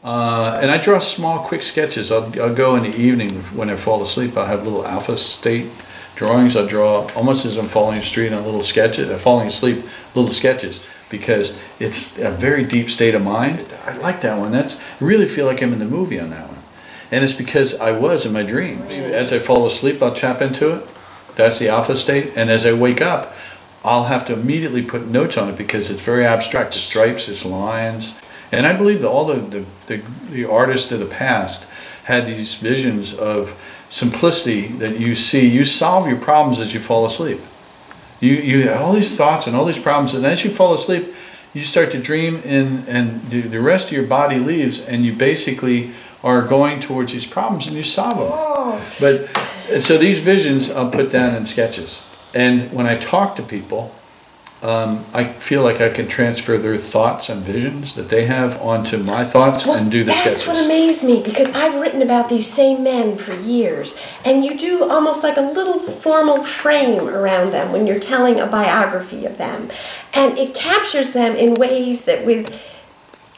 And I draw small, quick sketches. I'll go in the evening when I fall asleep. I'll have little alpha state drawings. I'll draw almost as I'm falling asleep on little sketches. Falling asleep, little sketches, because it's a very deep state of mind. I like that one. I really feel like I'm in the movie on that one. And it's because I was in my dreams. As I fall asleep, I'll tap into it. That's the alpha state. And as I wake up, I'll have to immediately put notes on it because it's very abstract. It's stripes, it's lines. And I believe that all the artists of the past had these visions of simplicity that you see. You solve your problems as you fall asleep. You have all these thoughts and all these problems, and as you fall asleep, you start to dream, and the rest of your body leaves, and you basically are going towards these problems and you solve them. Oh. And so these visions I'll put down in sketches. And when I talk to people, I feel like I can transfer their thoughts and visions that they have onto my thoughts and do the sketches. That's what amazed me, because I've written about these same men for years, and you do almost like a little formal frame around them when you're telling a biography of them. And it captures them in ways that with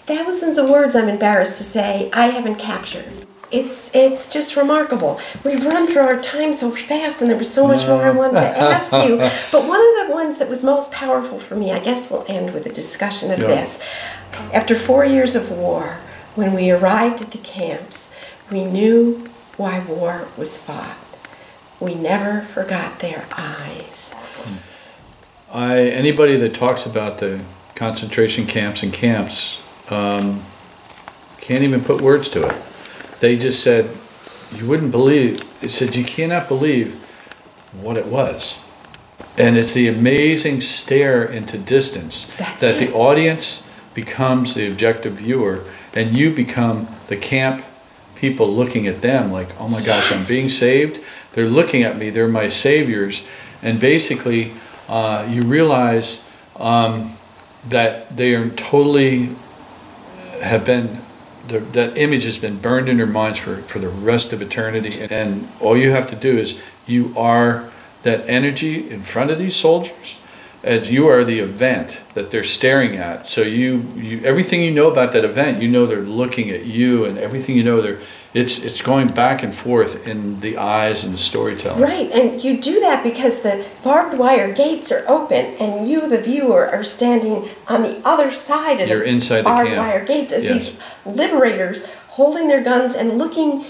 thousands of words, I'm embarrassed to say, I haven't captured. It's just remarkable. We've run through our time so fast, and there was so much more I wanted to ask you. But one of the ones that was most powerful for me, I guess we'll end with a discussion of this. After 4 years of war, when we arrived at the camps, we knew why war was fought. We never forgot their eyes. Anybody that talks about the concentration camps and camps can't even put words to it. They just said, you wouldn't believe, they said, you cannot believe what it was. And it's the amazing stare into distance that the audience becomes the objective viewer, and you become the camp people looking at them like, oh my gosh, I'm being saved. They're looking at me, they're my saviors. And basically, you realize that they are totally have been, that image has been burned in their minds for the rest of eternity. And all you have to do is, you are that energy in front of these soldiers, as you are the event that they're staring at. So you everything you know about that event, you know they're looking at you, and everything you know, it's going back and forth in the eyes and the storytelling. Right, and you do that because the barbed wire gates are open, and you, the viewer, are standing on the other side of the barbed wire gates as these liberators holding their guns and looking.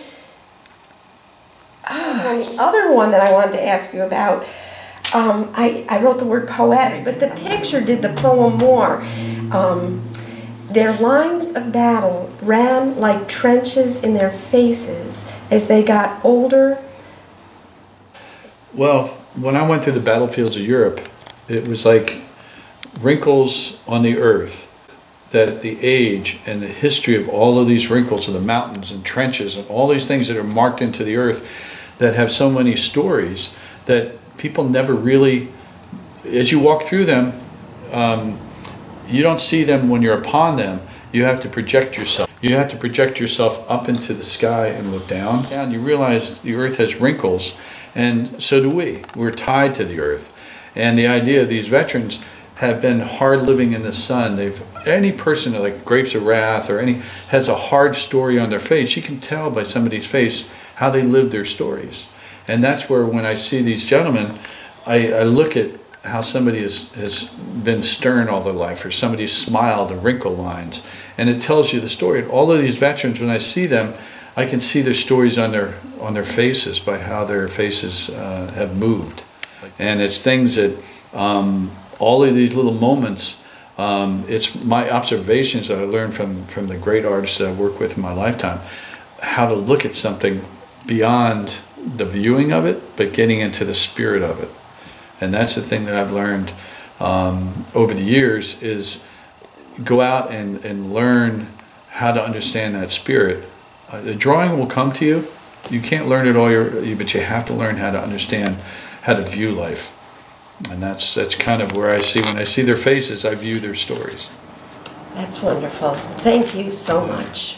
The other one that I wanted to ask you about, I wrote the word poetic, but the picture did the poem more. Their lines of battle ran like trenches in their faces as they got older. Well, when I went through the battlefields of Europe, it was like wrinkles on the earth, that the age and the history of all of these wrinkles of the mountains and trenches and all these things that are marked into the earth that have so many stories that people never really, as you walk through them, you don't see them when you're upon them. You have to project yourself. You have to project yourself up into the sky and look down. And you realize the earth has wrinkles, and so do we. We're tied to the earth. And the idea of these veterans have been hard living in the sun. Any person like Grapes of Wrath or any has a hard story on their face. You can tell by somebody's face how they live their stories. And that's where, when I see these gentlemen, I look at how somebody has been stern all their life, or somebody smiled, the wrinkle lines, and it tells you the story. And all of these veterans, when I see them, I can see their stories on their faces, by how their faces have moved. And it's things that all of these little moments, it's my observations that I learned from the great artists that I work with in my lifetime, how to look at something beyond the viewing of it, but getting into the spirit of it. And that's the thing that I've learned over the years, is go out and learn how to understand that spirit. The drawing will come to you. You can't learn it all, but you have to learn how to understand how to view life. And that's kind of where I see, when I see their faces, I view their stories. That's wonderful. Thank you so much.